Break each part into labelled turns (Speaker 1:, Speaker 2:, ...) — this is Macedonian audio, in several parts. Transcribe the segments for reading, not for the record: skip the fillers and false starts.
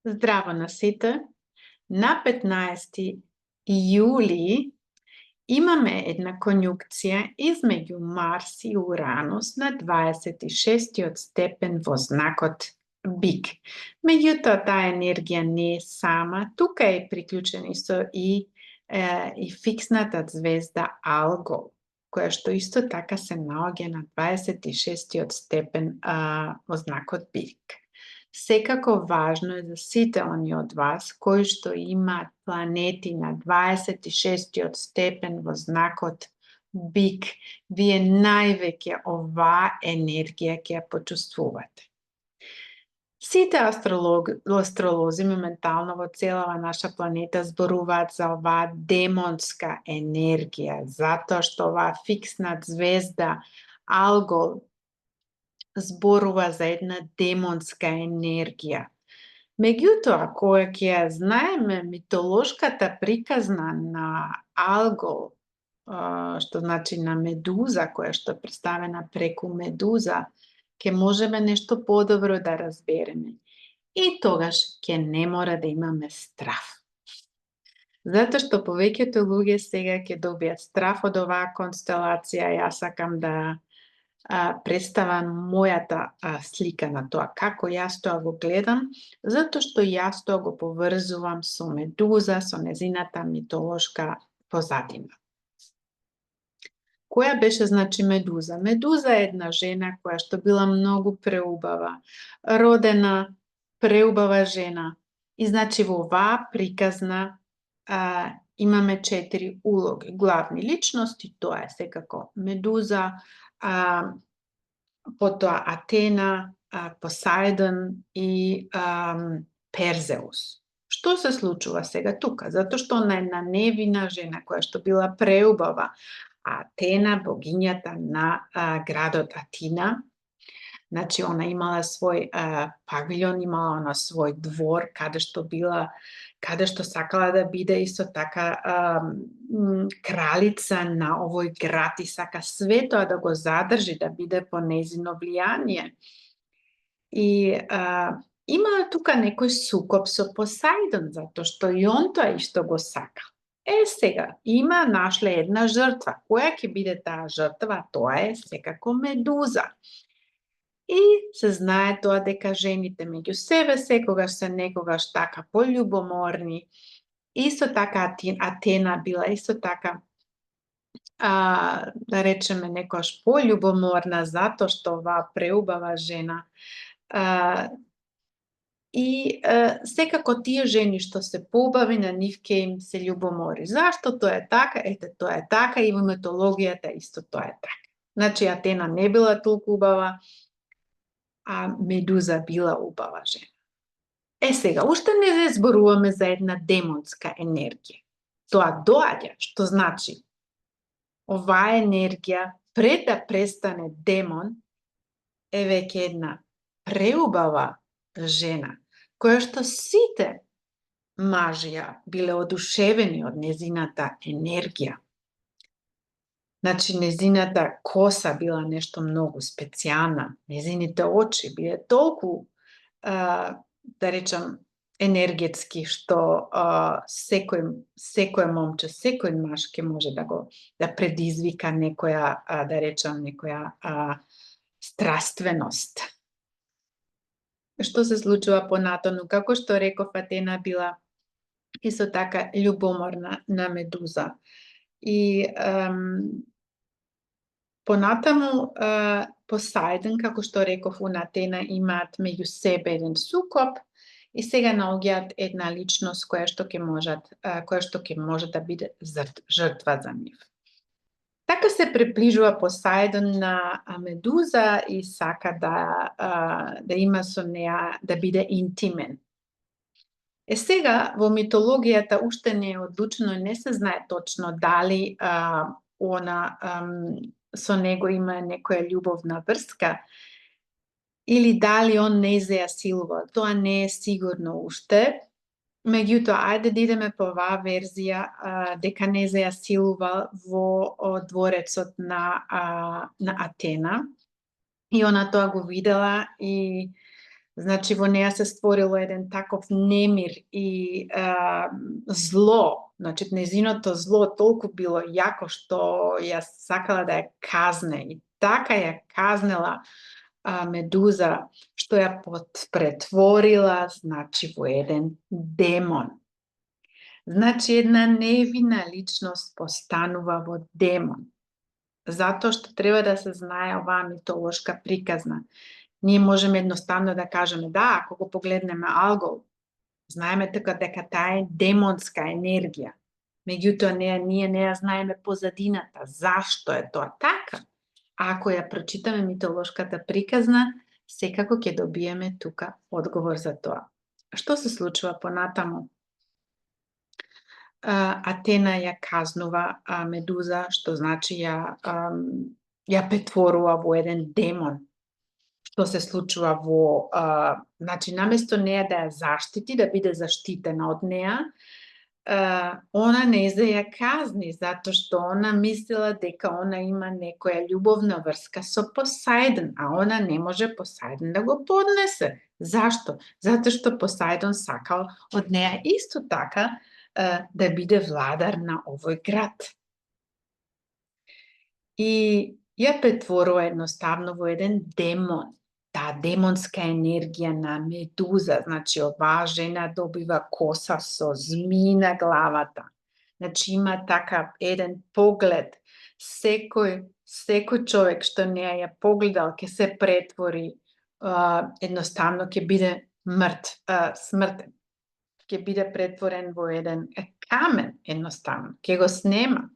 Speaker 1: Здраво на сите. На 15 јули имаме една конјукција измеѓу Марс и Уранус на 26 степен во знакот Бик. Меѓутоа, таа енергија не е сама. Тука е приклучен исто и фиксната звезда Алгол, која што исто така се наоѓа на 26 степен во знакот Бик. Секако важно е за сите они од вас кои што имаат планети на 26 степен во знакот Бик, вие највеќе оваа енергија ќе ја почувствувате. Сите астролози моментално во целава наша планета зборуваат за оваа демонска енергија, затоа што оваа фиксна звезда Алгол зборува за една демонска енергија. Меѓутоа, кога ќе ја знаеме митолошката приказна на Алгол, што значи на Медуза, која што е представена преку Медуза, ќе можеме нешто подобро да разбереме. И тогаш ќе не мора да имаме страф. Затоа што повеќето луѓе сега ќе добијат страф од оваа констелација. Јас сакам да представам мојата слика на тоа како јас тоа го гледам, затоа што јас тоа го поврзувам со Медуза, со незината митолошка позадина. Која беше значи Медуза? Медуза е една жена која што била многу преубава, родена преубава жена. И значи во оваа приказна имаме 4 улоги, главни личности, тоа е секако Медуза, потоа Атена, Посајдон и Перзеус. Што се случува сега тука? Затоа што она е една невина жена која што била преубава. Атена, богињата на градот Атина, значи она имала свој павилјон, имала она свој двор каде што сакала да биде исто така кралица на овој град и сака све тоа да го задржи, да биде по нејзино влијание. И има тука некој сукоп со Посајдон, затоа што и он тоа исто го сака. Сега, има нашле една жртва. Која ќе биде таа жртва? Тоа е секако Медуза. И се знае тоа дека жените меѓу себе секогаш се некогаш така пољубоморни. Исто така Атена била исто така, да речеме, некогаш пољубоморна затоа што оваа преубава жена. И секако тие жени што се поубави, на нив ќе им се љубомори. Зашто тоа е така? Ете, тоа е така и во митологијата исто тоа е така. Значи, Атена не била толку убава, а Медуза била убава жена. Сега, уште не зборуваме за една демонска енергија. Тоа доаѓа, што значи, оваа енергија, пред да престане демон, е веќе една преубава жена, која што сите мажја биле одушевени од незината енергија. Значи, незината коса била нешто многу специјална, незините очи биле толку, да речам, енергетски, што секој момче, секој маж ке може да предизвика некоја, да речам, некоја страственост. Што се случува понатаму? Како што реков, Атена била исто така љубоморна на Медуза. И понатаму Посајдон, како што реков, на Атена имаат меѓу себе еден сукоп и сега наоѓаат една личност која што ќе може да биде жртва за нив. Така се приближува Посајдон на Медуза и сака да има со неа, да биде интимен. Сега, во митологијата уште не е одлучено и не се знае точно дали она со него има некоја љубовна врска или дали он не ја силува. Тоа не е сигурно уште. Меѓутоа, ајде да идеме по оваа верзија дека не ја силува во дворецот на Атена. И она тоа го видела и Значи, во неја се створило еден таков немир и зло. Значи, незиното зло толку било јако што ја сакала да ја казне. И така ја казнела Медуза, што ја претворила, значи, во еден демон. Значи, една невина личност постанува во демон. Затоа што треба да се знае оваа митолошка приказна. Ние можеме едноставно да кажеме, да, ако го погледнеме алгол, знаеме така дека таа е демонска енергија. Меѓутоа, ние не ја знаеме позадината. Зашто е тоа така? А ако ја прочитаме митолошката приказна, секако ќе добиеме тука одговор за тоа. Што се случува понатаму? Атена ја казнува Медуза, што значи ја претворува во еден демон. Што се случува во... значи, наместо неја да ја заштити, да биде заштитена од неја, она не за ја казни, затоа што она мислела дека она има некоја љубовна врска со Посајдон, а она не може Посајдон да го поднесе. Зашто? Затоа што Посајдон сакал од неја исто така да биде владар на овој град. И ја претворува едноставно во еден демон. Таа демонска енергија на Медуза, значи оваа жена добива коса со змии на главата. Значи има така еден поглед. Секој човек што неја ја погледал ќе се претвори, едноставно ќе биде смртен. Ќе биде претворен во еден камен, едноставно. Ќе го снема.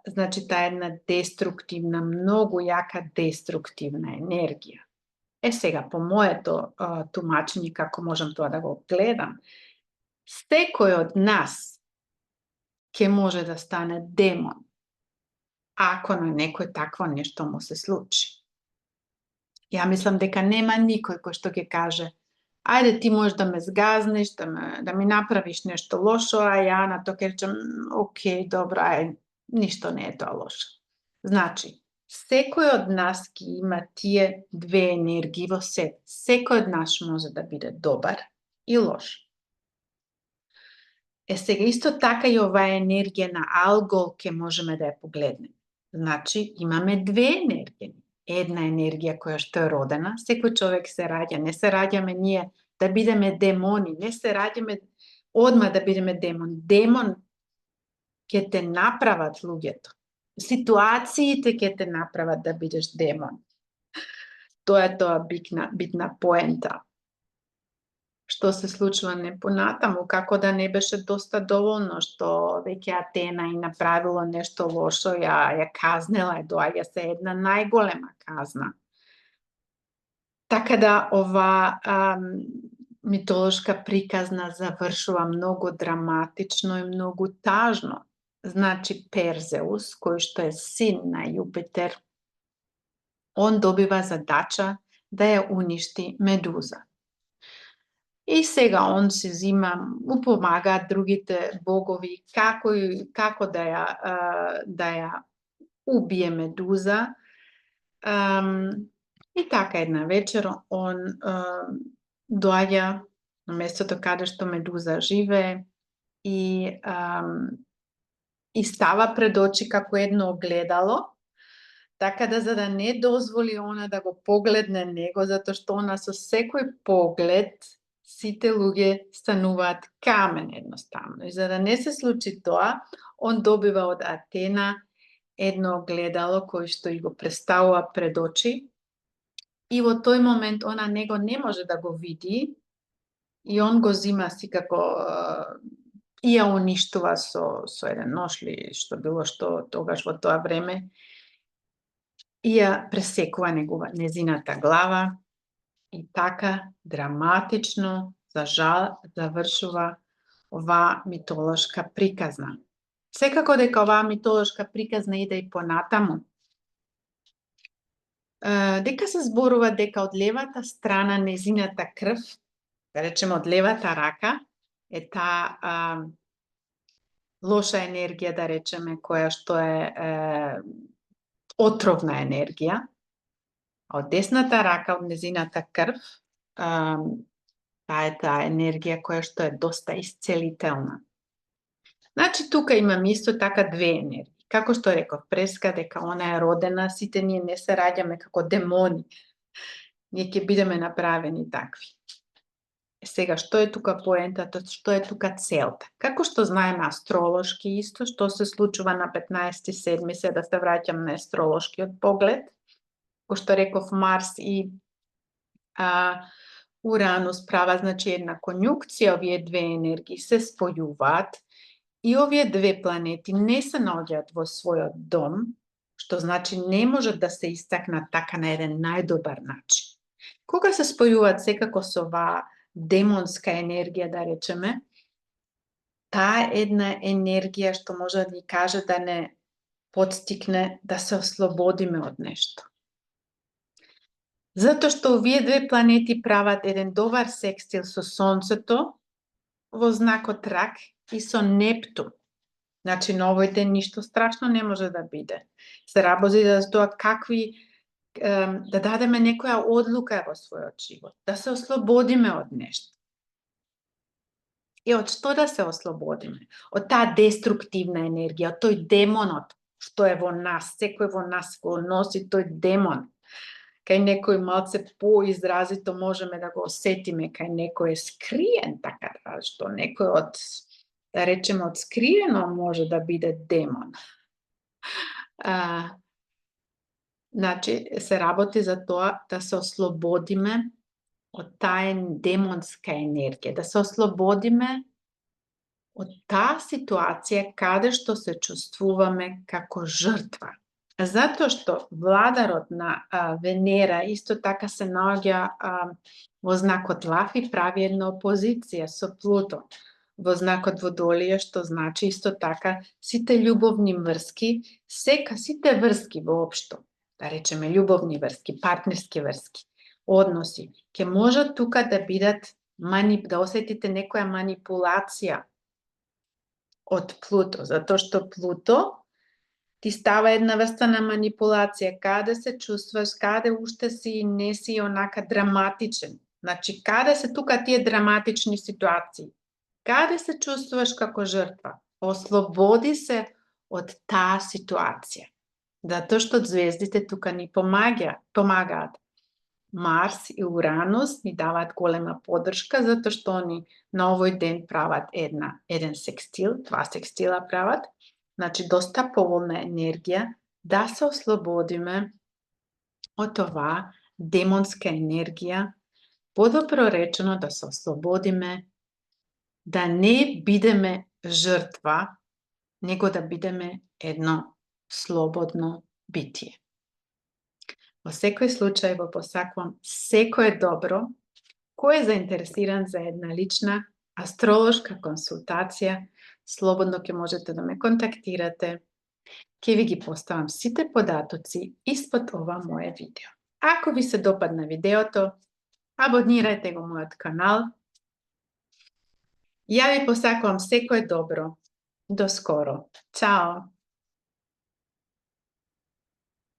Speaker 1: Значи, таа една деструктивна, многу јака деструктивна енергија. Сега, по моето тумачење, како можам тоа да го гледам, секој од нас ќе може да стане демон, ако на некој такво нешто му се случи. Ја мислам дека нема никој кој што ќе каже, ајде ти можеш да ме згазнеш, да ми направиш нешто лошо, а ја на тоа ќе речем, окей, добро, ништо не е тоа лошо. Значи, секој од нас ќе има тие две енергии во себе. Секој од нас може да биде добар и лош. Сега исто така и оваа енергија на алгол ќе можеме да ја погледнеме. Значи, имаме две енергии. Една енергија која што е родена, секој човек се раѓа, не се раѓаме ние да бидеме демони, не се раѓаме одма да бидеме демон. Демон ќе те направат луѓето. Ситуациите ќе те направат да бидеш демон. Тоа е тоа битна поента. Што се случува не понатаму, како да не беше доста доволно што веќе Атена и направило нешто лошо, ја казнела, доаѓа се една најголема казна. Така да ова митолошка приказна завршува многу драматично и многу тажно. Значи, Перзеус, кој што е син на Јупитер, он добива задача да ја уништи Медуза. И сега он се упомагаат другите богови како да ја убие Медуза. И така една вечер он доаѓа на местото каде што Медуза живее и става пред очи како едно огледало, така да за да не дозволи она да го погледне него, затоа што она со секој поглед сите луѓе стануваат камен едноставно. И за да не се случи тоа, он добива од Атена едно огледало кој што и го представува пред очи. И во тој момент она него не може да го види и он го зима секако и ја уништува со еден нож ли, што било што тогаш во тоа време, и ја пресекува незината глава и така драматично, за жал, завршува оваа митолошка приказна. Секако дека оваа митолошка приказна иде и понатаму, дека се зборува дека од левата страна незината крв, да речеме од левата рака, е таа лоша енергија, да речеме, која што е отровна енергија. А од десната рака, од незината крв, таа е таа енергија која што е доста исцелителна. Значи, тука имаме исто така две енергии. Како што реков преска, дека она е родена, сите ние не се раѓаме како демони. Ние ќе бидеме направени такви. Сега, што е тука поентата, што е тука целта? Како што знаеме астролошки исто, што се случува на 15.7. се да се враќам на астролошкиот поглед, кој што реков Марс и Уранус права, значи една конјукција, овие две енергии се спојуваат и овие две планети не се наоѓаат во својот дом, што значи не можат да се истакнат така на еден најдобар начин. Кога се спојуваат секако со оваа демонска енергија, да речеме, таа една енергија што може да ни каже да не подстикне да се ослободиме од нешто. Затоа што овие две планети прават еден добар секстил со Сонцето во знакот Рак и со Нептун. Значи, на овој ден ништо страшно не може да биде. Се работи за тоа какви да дадеме некоја одлука во својот живот, да се ослободиме од нешто. И од што да се ослободиме? Од таа деструктивна енергија, од тој демонот што е во нас, секој во нас го носи тој демон. Кај некој малце поизразито можеме да го осетиме, кај некој е скриен, така да, што некој од, да речеме, од скриено може да биде демон. Значи, се работи за тоа да се ослободиме од таа демонска енергија, да се ослободиме од таа ситуација каде што се чувствуваме како жртва. Затоа што владарот на Венера исто така се наоѓа во знакот Лав и прави една опозиција со Плутон во знакот Водолија, што значи исто така сите љубовни врски, сите врски воопшто, да речеме љубовни врски, партнерски врски, односи, ќе можат тука да бидат да осетите некоја манипулација од Плуто, затоа што Плуто ти става една врста на манипулација, каде се чувстваш, каде уште си не си онака драматичен. Значи, каде се тука тие драматични ситуации? Каде се чувствуваш како жртва? Ослободи се од таа ситуација. Затоа што звездите тука ни помагаат. Марс и Уранус ни даваат голема поддршка, затоа што они на овој ден прават еден секстил, два секстила прават, значи доста поволна енергија да се ослободиме од оваа демонска енергија, подобро речено да се ослободиме, да не бидеме жртва, него да бидеме едно слободно битие. Во секој случај го посакувам секое добро. Кој е заинтересиран за една лична астролошка консултација, слободно ќе можете да ме контактирате. Ќе ви ги поставам сите податоци испод ова мое видео. Ако ви се допадна видеото, абонирајте го мојот канал. Ја ви посакувам секое добро. До скоро. Чао!